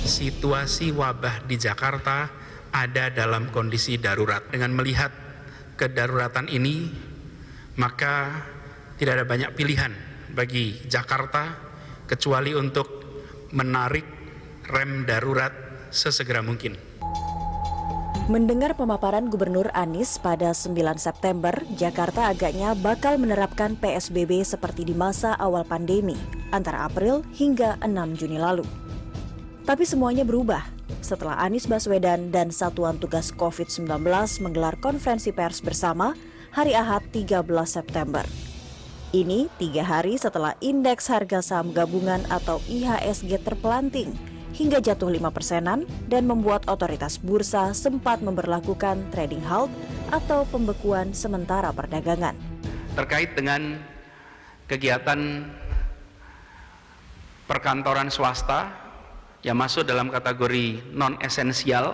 situasi wabah di Jakarta ada dalam kondisi darurat. Dengan melihat kedaruratan ini, maka tidak ada banyak pilihan bagi Jakarta kecuali untuk menarik rem darurat sesegera mungkin. Mendengar pemaparan Gubernur Anies pada 9 September, Jakarta agaknya bakal menerapkan PSBB seperti di masa awal pandemi, antara April hingga 6 Juni lalu. Tapi semuanya berubah setelah Anies Baswedan dan Satuan Tugas COVID-19 menggelar konferensi pers bersama hari Ahad 13 September. Ini 3 hari setelah indeks harga saham gabungan atau IHSG terpelanting hingga jatuh 5%-an dan membuat otoritas bursa sempat memberlakukan trading halt atau pembekuan sementara perdagangan. Terkait dengan kegiatan perkantoran swasta yang masuk dalam kategori non-esensial,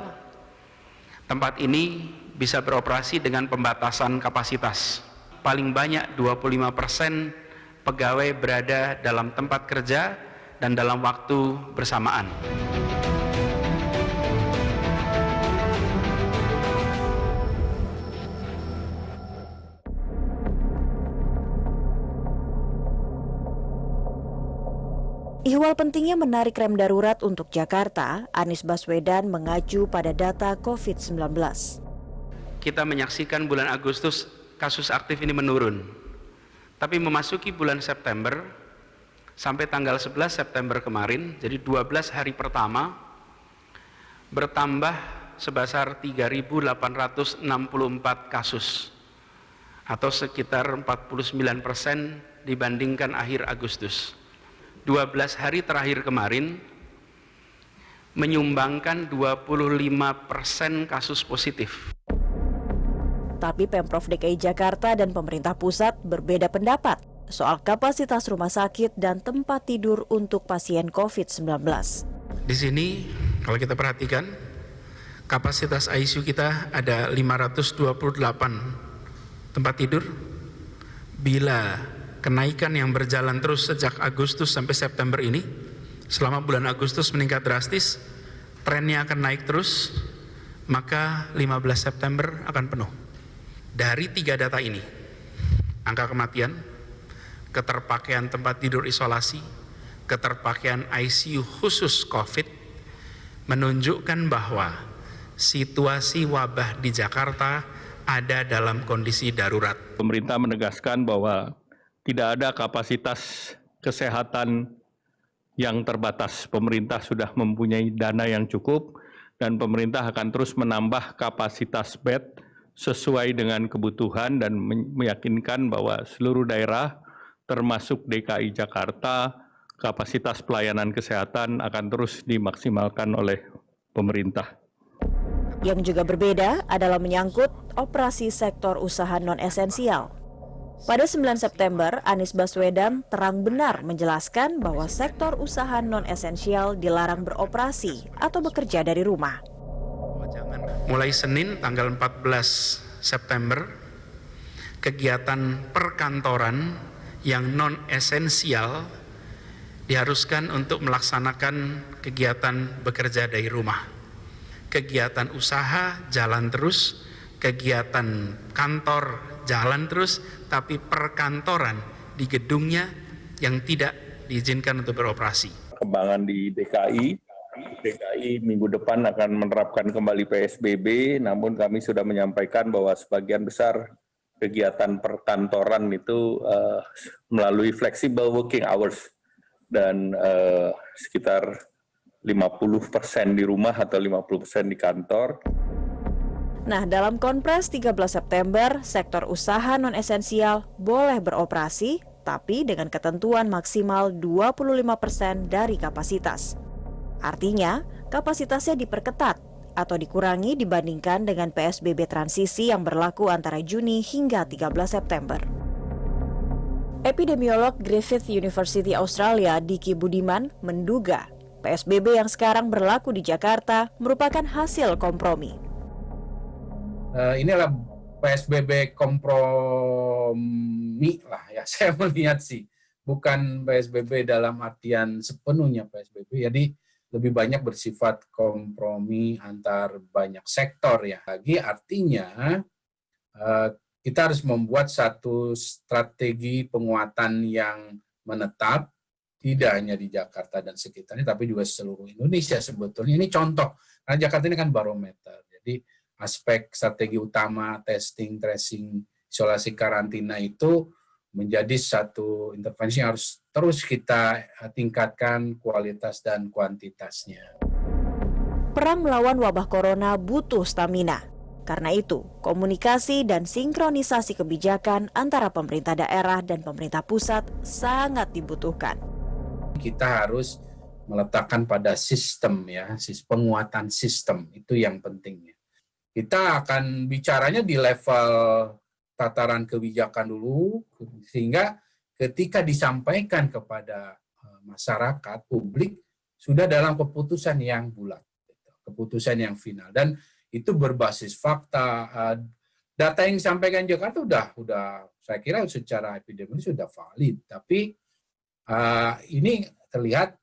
tempat ini bisa beroperasi dengan pembatasan kapasitas. Paling banyak 25% pegawai berada dalam tempat kerja dan dalam waktu bersamaan. Ihwal pentingnya menarik rem darurat untuk Jakarta, Anies Baswedan mengacu pada data COVID-19. Kita menyaksikan bulan Agustus kasus aktif ini menurun. Tapi memasuki bulan September, sampai tanggal 11 September kemarin, jadi 12 hari pertama, bertambah sebesar 3.864 kasus, atau sekitar 49% dibandingkan akhir Agustus. 12 hari terakhir kemarin menyumbangkan 25% kasus positif. Tapi Pemprov DKI Jakarta dan pemerintah pusat berbeda pendapat soal kapasitas rumah sakit dan tempat tidur untuk pasien COVID-19. Di sini kalau kita perhatikan, kapasitas ICU kita ada 528 tempat tidur. Bila kenaikan yang berjalan terus sejak Agustus sampai September ini, selama bulan Agustus meningkat drastis, trennya akan naik terus, maka 15 September akan penuh. Dari 3 data ini, angka kematian, keterpakaian tempat tidur isolasi, keterpakaian ICU khusus COVID, menunjukkan bahwa situasi wabah di Jakarta ada dalam kondisi darurat. Pemerintah menegaskan bahwa tidak ada kapasitas kesehatan yang terbatas. Pemerintah sudah mempunyai dana yang cukup dan pemerintah akan terus menambah kapasitas bed sesuai dengan kebutuhan dan meyakinkan bahwa seluruh daerah termasuk DKI Jakarta, kapasitas pelayanan kesehatan akan terus dimaksimalkan oleh pemerintah. Yang juga berbeda adalah menyangkut operasi sektor usaha non-esensial. Pada 9 September, Anies Baswedan terang benar menjelaskan bahwa sektor usaha non-esensial dilarang beroperasi atau bekerja dari rumah. Mulai Senin tanggal 14 September, kegiatan perkantoran yang non-esensial diharuskan untuk melaksanakan kegiatan bekerja dari rumah. Kegiatan usaha jalan terus, kegiatan kantor jalan terus, tapi perkantoran di gedungnya yang tidak diizinkan untuk beroperasi. Kembangan di DKI minggu depan akan menerapkan kembali PSBB, namun kami sudah menyampaikan bahwa sebagian besar kegiatan perkantoran itu melalui flexible working hours dan sekitar 50% di rumah atau 50% di kantor. Nah, dalam Konpres 13 September, sektor usaha non-esensial boleh beroperasi, tapi dengan ketentuan maksimal 25% dari kapasitas. Artinya, kapasitasnya diperketat atau dikurangi dibandingkan dengan PSBB transisi yang berlaku antara Juni hingga 13 September. Epidemiolog Griffith University Australia, Diki Budiman, menduga PSBB yang sekarang berlaku di Jakarta merupakan hasil kompromi. Inilah PSBB kompromi lah ya, saya melihat sih. Bukan PSBB dalam artian sepenuhnya PSBB. Jadi lebih banyak bersifat kompromi antar banyak sektor ya. Lagi artinya kita harus membuat satu strategi penguatan yang menetap, tidak hanya di Jakarta dan sekitarnya, tapi juga seluruh Indonesia sebetulnya. Ini contoh, karena Jakarta ini kan barometer. Jadi aspek strategi utama, testing, tracing, isolasi, karantina itu menjadi satu intervensi yang harus terus kita tingkatkan kualitas dan kuantitasnya. Perang melawan wabah corona butuh stamina. Karena itu, komunikasi dan sinkronisasi kebijakan antara pemerintah daerah dan pemerintah pusat sangat dibutuhkan. Kita harus meletakkan pada sistem ya, penguatan sistem, itu yang pentingnya. Kita akan bicaranya di level tataran kebijakan dulu, sehingga ketika disampaikan kepada masyarakat, publik, sudah dalam keputusan yang bulat, keputusan yang final. Dan itu berbasis fakta. Data yang disampaikan Jakarta udah saya kira secara epidemiologis sudah valid, tapi ini terlihat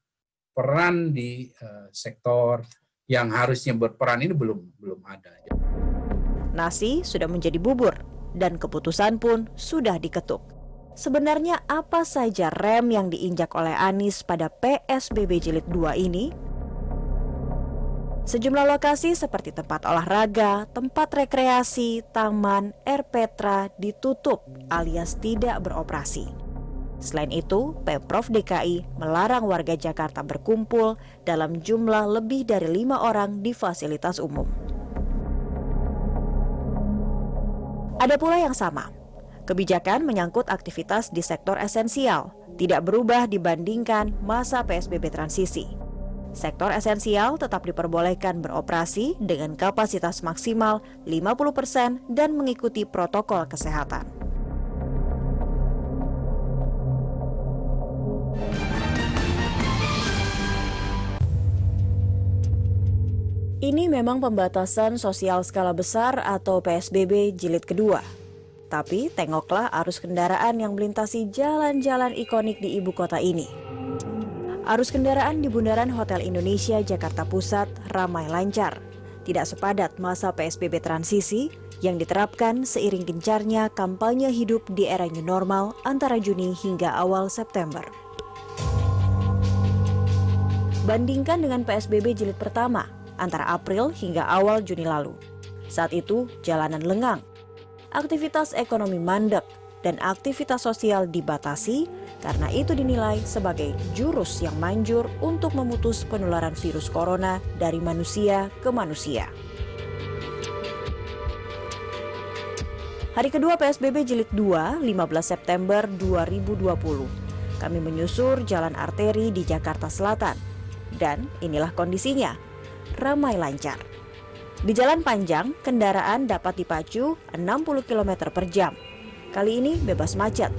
peran di sektor yang harusnya berperan ini belum ada. Nasi sudah menjadi bubur dan keputusan pun sudah diketuk. Sebenarnya apa saja rem yang diinjak oleh Anies pada PSBB Jilid 2 ini? Sejumlah lokasi seperti tempat olahraga, tempat rekreasi, taman, air petra ditutup alias tidak beroperasi. Selain itu, Pemprov DKI melarang warga Jakarta berkumpul dalam jumlah lebih dari 5 orang di fasilitas umum. Ada pula yang sama. Kebijakan menyangkut aktivitas di sektor esensial tidak berubah dibandingkan masa PSBB transisi. Sektor esensial tetap diperbolehkan beroperasi dengan kapasitas maksimal 50% dan mengikuti protokol kesehatan. Ini memang pembatasan sosial skala besar atau PSBB jilid kedua. Tapi tengoklah arus kendaraan yang melintasi jalan-jalan ikonik di ibu kota ini. Arus kendaraan di Bundaran Hotel Indonesia Jakarta Pusat ramai lancar. Tidak sepadat masa PSBB transisi yang diterapkan seiring gencarnya kampanye hidup di era new normal antara Juni hingga awal September. Bandingkan dengan PSBB jilid pertama antara April hingga awal Juni lalu. Saat itu jalanan lengang, aktivitas ekonomi mandek, dan aktivitas sosial dibatasi karena itu dinilai sebagai jurus yang manjur untuk memutus penularan virus corona dari manusia ke manusia. Hari kedua PSBB jilid 2, 15 September 2020. Kami menyusur jalan arteri di Jakarta Selatan. Dan inilah kondisinya, ramai lancar. Di jalan panjang, kendaraan dapat dipacu 60 km per jam. Kali ini bebas macet.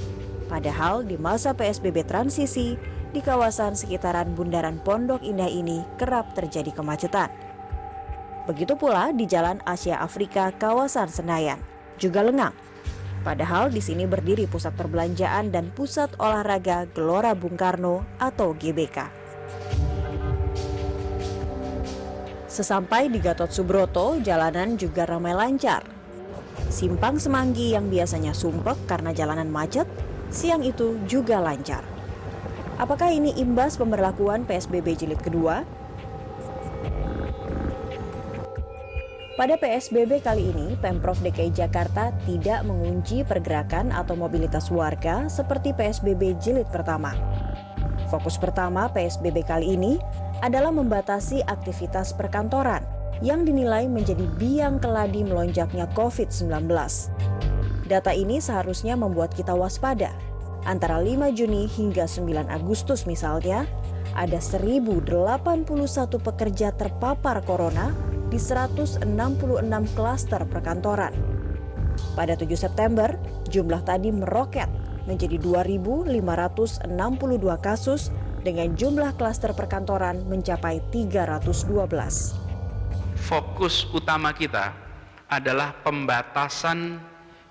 Padahal di masa PSBB transisi, di kawasan sekitaran Bundaran Pondok Indah ini kerap terjadi kemacetan. Begitu pula di Jalan Asia Afrika kawasan Senayan, juga lengang. Padahal di sini berdiri pusat perbelanjaan dan pusat olahraga Gelora Bung Karno atau GBK. Sesampai di Gatot Subroto, jalanan juga ramai lancar. Simpang Semanggi yang biasanya sumpek karena jalanan macet, siang itu juga lancar. Apakah ini imbas pemberlakuan PSBB jilid kedua? Pada PSBB kali ini, Pemprov DKI Jakarta tidak mengunci pergerakan atau mobilitas warga seperti PSBB jilid pertama. Fokus pertama PSBB kali ini adalah membatasi aktivitas perkantoran yang dinilai menjadi biang keladi melonjaknya COVID-19. Data ini seharusnya membuat kita waspada. Antara 5 Juni hingga 9 Agustus misalnya, ada 1.081 pekerja terpapar corona di 166 klaster perkantoran. Pada 7 September, jumlah tadi meroket menjadi 2.562 kasus dengan jumlah klaster perkantoran mencapai 312. Fokus utama kita adalah pembatasan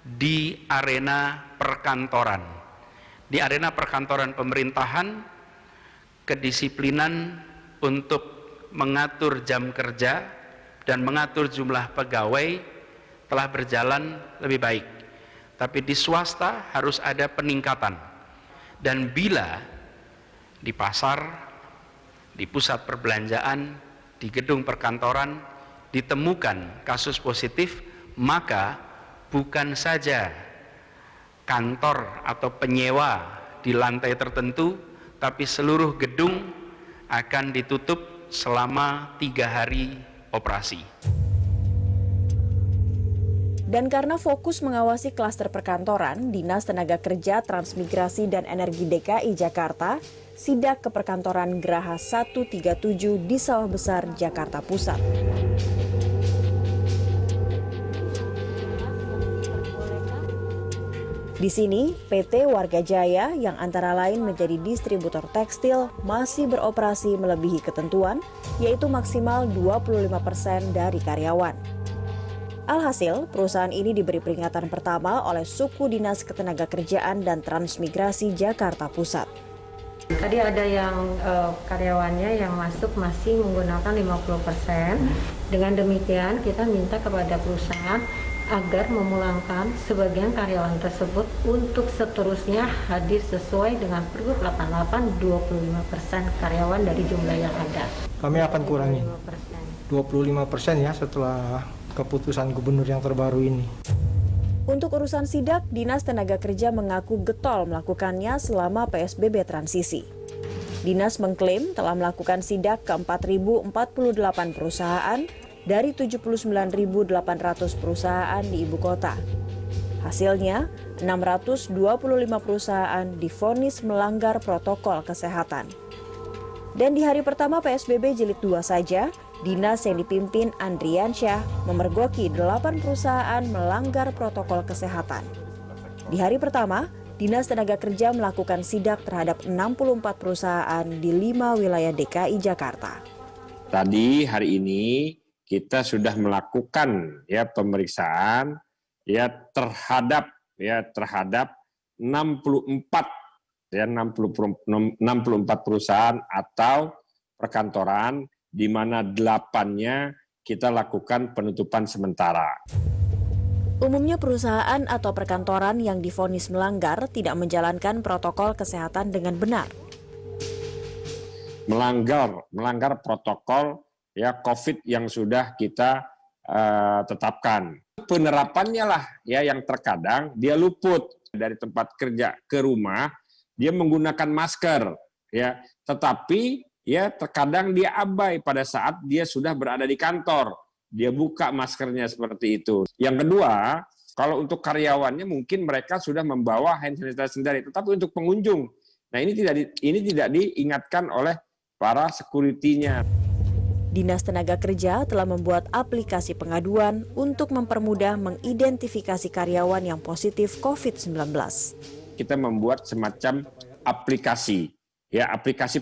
di arena perkantoran. Di arena perkantoran pemerintahan, kedisiplinan untuk mengatur jam kerja dan mengatur jumlah pegawai telah berjalan lebih baik. Tapi di swasta harus ada peningkatan. Dan bila di pasar, di pusat perbelanjaan, di gedung perkantoran ditemukan kasus positif, maka bukan saja kantor atau penyewa di lantai tertentu, tapi seluruh gedung akan ditutup selama 3 hari operasi. Dan karena fokus mengawasi klaster perkantoran, Dinas Tenaga Kerja, Transmigrasi, dan Energi DKI Jakarta sidak ke perkantoran Geraha 137 di Sawah Besar, Jakarta Pusat. Di sini, PT Warga Jaya yang antara lain menjadi distributor tekstil masih beroperasi melebihi ketentuan, yaitu maksimal 25% dari karyawan. Alhasil, perusahaan ini diberi peringatan pertama oleh Suku Dinas Ketenagakerjaan dan Transmigrasi Jakarta Pusat. Tadi ada yang karyawannya yang masuk masih menggunakan 50%. Dengan demikian, kita minta kepada perusahaan agar memulangkan sebagian karyawan tersebut untuk seterusnya hadir sesuai dengan Pergub 88 25% karyawan dari jumlah yang ada. Kami akan kurangi 25% ya setelah keputusan gubernur yang terbaru ini. Untuk urusan sidak, Dinas Tenaga Kerja mengaku getol melakukannya selama PSBB transisi. Dinas mengklaim telah melakukan sidak ke 4.048 perusahaan dari 79.800 perusahaan di ibu kota. Hasilnya, 625 perusahaan divonis melanggar protokol kesehatan. Dan di hari pertama PSBB Jilid 2 saja, Dinas yang dipimpin Andriansyah memergoki 8 perusahaan melanggar protokol kesehatan. Di hari pertama, Dinas Tenaga Kerja melakukan sidak terhadap 64 perusahaan di 5 wilayah DKI Jakarta. Tadi hari ini kita sudah melakukan pemeriksaan terhadap 64 perusahaan atau perkantoran, di mana 8-nya kita lakukan penutupan sementara. Umumnya perusahaan atau perkantoran yang divonis melanggar tidak menjalankan protokol kesehatan dengan benar. Melanggar protokol COVID yang sudah kita tetapkan. Penerapannya lah yang terkadang dia luput dari tempat kerja ke rumah, dia menggunakan masker, tetapi terkadang dia abai pada saat dia sudah berada di kantor. Dia buka maskernya seperti itu. Yang kedua, kalau untuk karyawannya mungkin mereka sudah membawa hand sanitizer sendiri, tetapi untuk pengunjung, nah ini tidak diingatkan oleh para security-nya. Dinas Tenaga Kerja telah membuat aplikasi pengaduan untuk mempermudah mengidentifikasi karyawan yang positif COVID-19. Kita membuat semacam aplikasi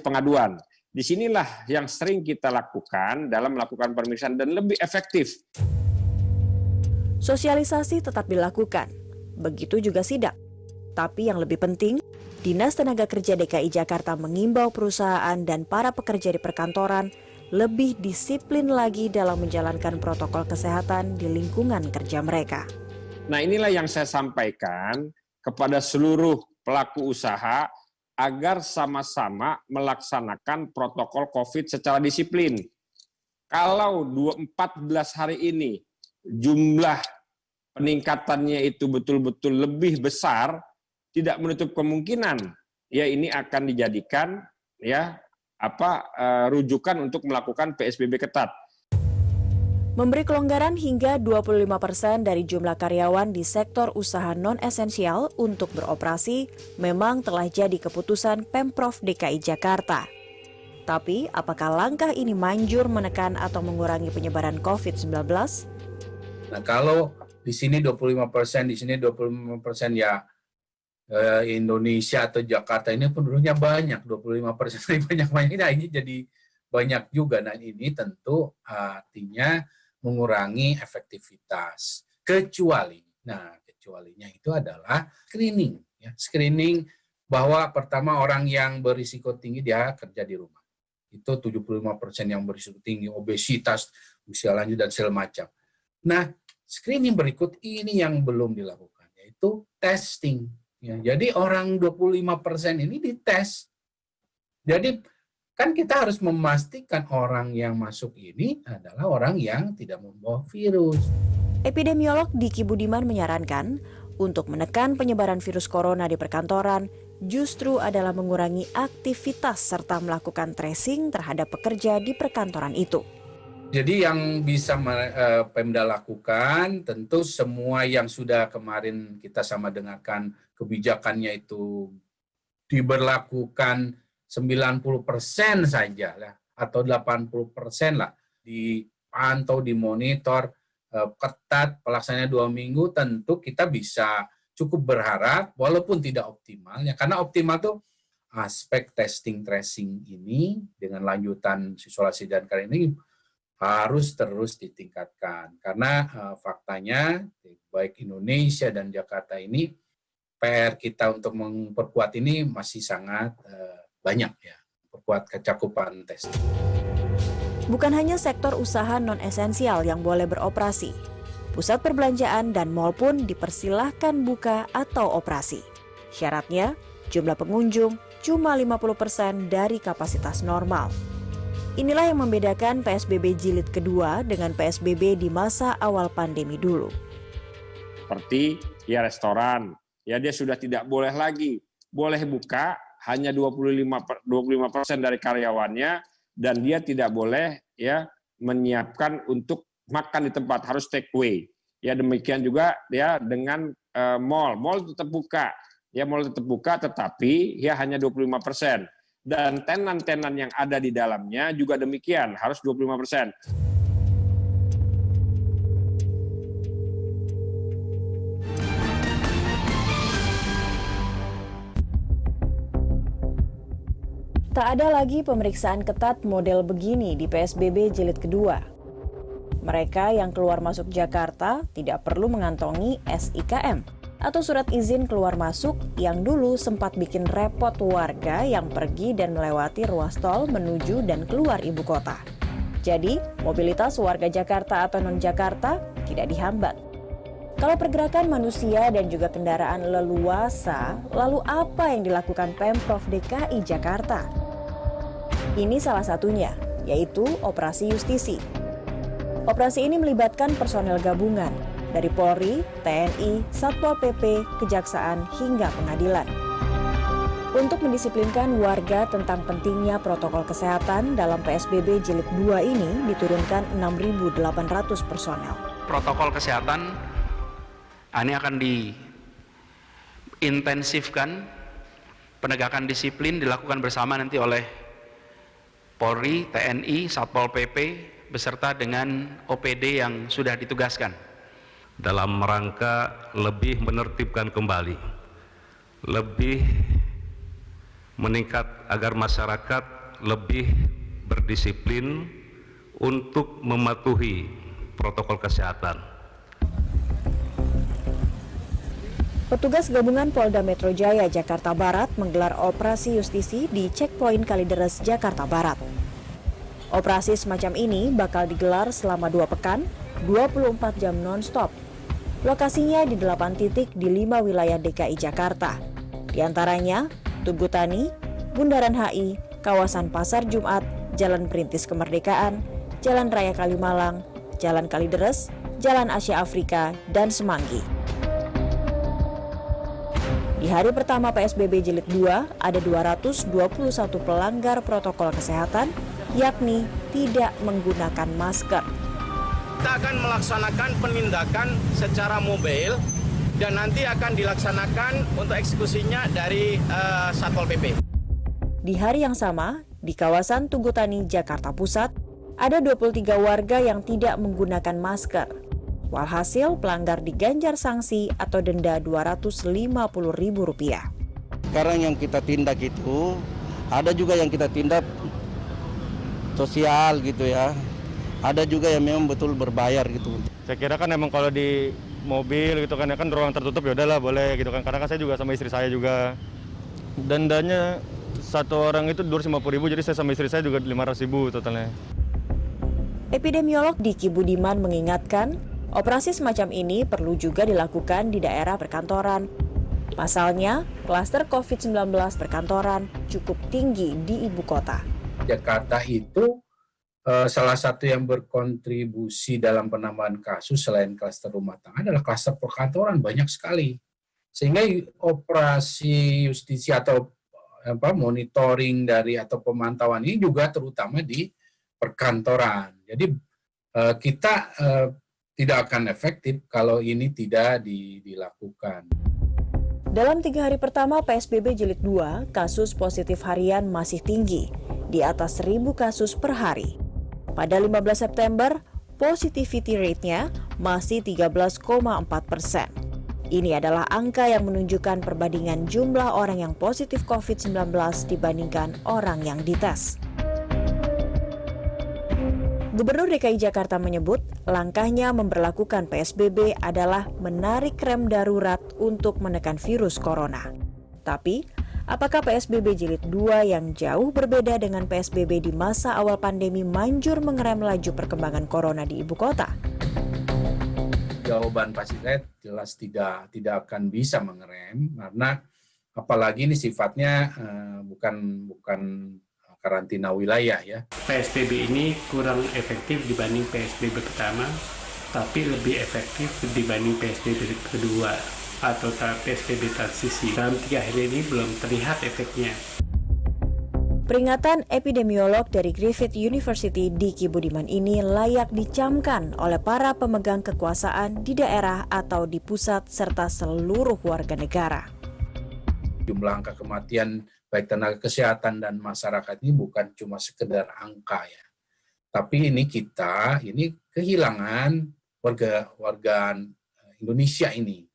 pengaduan. Disinilah yang sering kita lakukan dalam melakukan pemeriksaan dan lebih efektif. Sosialisasi tetap dilakukan, begitu juga sidak. Tapi yang lebih penting, Dinas Tenaga Kerja DKI Jakarta mengimbau perusahaan dan para pekerja di perkantoran lebih disiplin lagi dalam menjalankan protokol kesehatan di lingkungan kerja mereka. Nah, inilah yang saya sampaikan kepada seluruh pelaku usaha agar sama-sama melaksanakan protokol COVID secara disiplin. Kalau 14 hari ini jumlah peningkatannya itu betul-betul lebih besar, tidak menutup kemungkinan ini akan dijadikan rujukan untuk melakukan PSBB ketat. Memberi kelonggaran hingga 25% dari jumlah karyawan di sektor usaha non-esensial untuk beroperasi memang telah jadi keputusan Pemprov DKI Jakarta. Tapi, apakah langkah ini manjur menekan atau mengurangi penyebaran COVID-19? Nah, kalau di sini 25%, di sini 25% Indonesia atau Jakarta ini penduduknya banyak, 25% banyak-banyak, ini jadi banyak juga. Nah, ini tentu artinya mengurangi efektivitas. Kecualinya itu adalah screening. Screening bahwa pertama orang yang berisiko tinggi dia kerja di rumah. itu 75% yang berisiko tinggi, obesitas, usia lanjut, dan segala macam. Nah, screening berikut ini yang belum dilakukan, yaitu testing. Ya, jadi orang 25% ini dites. Jadi kan kita harus memastikan orang yang masuk ini adalah orang yang tidak membawa virus. Epidemiolog Diki Budiman menyarankan untuk menekan penyebaran virus corona di perkantoran justru adalah mengurangi aktivitas serta melakukan tracing terhadap pekerja di perkantoran itu. Jadi yang bisa Pemda lakukan, tentu semua yang sudah kemarin kita sama dengarkan kebijakannya itu diberlakukan 90% saja lah, atau 80% lah, dipantau, dimonitor, ketat, pelaksanaannya 2 minggu, tentu kita bisa cukup berharap, walaupun tidak optimal, ya, karena optimal tuh aspek testing tracing ini dengan lanjutan isolasi dan karantina ini harus terus ditingkatkan. Karena faktanya baik Indonesia dan Jakarta ini PR kita untuk memperkuat ini masih sangat banyak ya, perkuat kecakupan testing. Bukan hanya sektor usaha non-esensial yang boleh beroperasi. Pusat perbelanjaan dan mal pun dipersilahkan buka atau operasi. Syaratnya, jumlah pengunjung cuma 50% dari kapasitas normal. Inilah yang membedakan PSBB jilid kedua dengan PSBB di masa awal pandemi dulu. Seperti ya restoran, ya dia sudah tidak boleh lagi. Boleh buka hanya 25% dari karyawannya, dan dia tidak boleh ya menyiapkan untuk makan di tempat, harus take away. Ya demikian juga ya dengan mal tetap buka. Ya mal tetap buka tetapi ya hanya 25%. Dan tenan-tenan yang ada di dalamnya juga demikian, harus 25%. Tak ada lagi pemeriksaan ketat model begini di PSBB jilid kedua. Mereka yang keluar masuk Jakarta tidak perlu mengantongi SIKM atau surat izin keluar masuk yang dulu sempat bikin repot warga yang pergi dan melewati ruas tol menuju dan keluar ibu kota. Jadi, mobilitas warga Jakarta atau non-Jakarta tidak dihambat. Kalau pergerakan manusia dan juga kendaraan leluasa, lalu apa yang dilakukan Pemprov DKI Jakarta? Ini salah satunya, yaitu Operasi Justisi. Operasi ini melibatkan personel gabungan dari Polri, TNI, Satpol PP, Kejaksaan, hingga pengadilan. Untuk mendisiplinkan warga tentang pentingnya protokol kesehatan dalam PSBB jilid 2 ini diturunkan 6.800 personel. Protokol kesehatan ini akan diintensifkan, penegakan disiplin dilakukan bersama nanti oleh Polri, TNI, Satpol PP, beserta dengan OPD yang sudah ditugaskan. Dalam rangka lebih menertibkan kembali, lebih meningkat agar masyarakat lebih berdisiplin untuk mematuhi protokol kesehatan. Petugas gabungan Polda Metro Jaya Jakarta Barat menggelar operasi justisi di Checkpoint Kalideres Jakarta Barat. Operasi semacam ini bakal digelar selama 2 pekan, 24 jam non-stop. Lokasinya di 8 titik di 5 wilayah DKI Jakarta. Di antaranya Tugu Tani, Bundaran HI, kawasan Pasar Jumat, Jalan Perintis Kemerdekaan, Jalan Raya Kalimalang, Jalan Kalideres, Jalan Asia Afrika, dan Semanggi. Di hari pertama PSBB jilid 2, ada 221 pelanggar protokol kesehatan, yakni tidak menggunakan masker. Kita akan melaksanakan penindakan secara mobil dan nanti akan dilaksanakan untuk eksekusinya dari Satpol PP. Di hari yang sama, di kawasan Tugu Tani, Jakarta Pusat, ada 23 warga yang tidak menggunakan masker. Walhasil pelanggar diganjar sanksi atau denda Rp250.000. Sekarang yang kita tindak itu, ada juga yang kita tindak sosial gitu ya. Ada juga yang memang betul berbayar gitu. Saya kira kan emang kalau di mobil gitu kan, ya kan ruang tertutup ya udahlah boleh gitu kan. Karena kan saya juga sama istri saya juga. Dendanya Satu orang itu 250.000, jadi saya sama istri saya juga 500.000 totalnya. Epidemiolog Diki Budiman mengingatkan, operasi semacam ini perlu juga dilakukan di daerah perkantoran. Pasalnya, klaster COVID-19 perkantoran cukup tinggi di ibu kota. Jakarta itu salah satu yang berkontribusi dalam penambahan kasus selain klaster rumah tangga adalah klaster perkantoran, banyak sekali. Sehingga operasi justisia atau monitoring dari atau pemantauan ini juga terutama di perkantoran. Jadi kita tidak akan efektif kalau ini tidak dilakukan. Dalam 3 hari pertama PSBB Jilid 2, kasus positif harian masih tinggi, di atas 1.000 kasus per hari. Pada 15 September, positivity rate-nya masih 13,4%. Ini adalah angka yang menunjukkan perbandingan jumlah orang yang positif COVID-19 dibandingkan orang yang dites. Gubernur DKI Jakarta menyebut langkahnya memberlakukan PSBB adalah menarik rem darurat untuk menekan virus corona. Tapi, apakah PSBB Jilid 2 yang jauh berbeda dengan PSBB di masa awal pandemi manjur mengerem laju perkembangan corona di ibu kota? Jawaban pasti saya jelas tidak akan bisa mengerem, karena apalagi ini sifatnya bukan karantina wilayah ya. PSBB ini kurang efektif dibanding PSBB pertama, tapi lebih efektif dibanding PSBB kedua atau PSBB transisi. Dalam 3 hari ini belum terlihat efeknya. Peringatan epidemiolog dari Griffith University Diki Budiman ini layak dicamkan oleh para pemegang kekuasaan di daerah atau di pusat serta seluruh warga negara. Jumlah angka kematian baik tenaga kesehatan dan masyarakat ini bukan cuma sekedar angka ya. Tapi ini kehilangan warga Indonesia ini.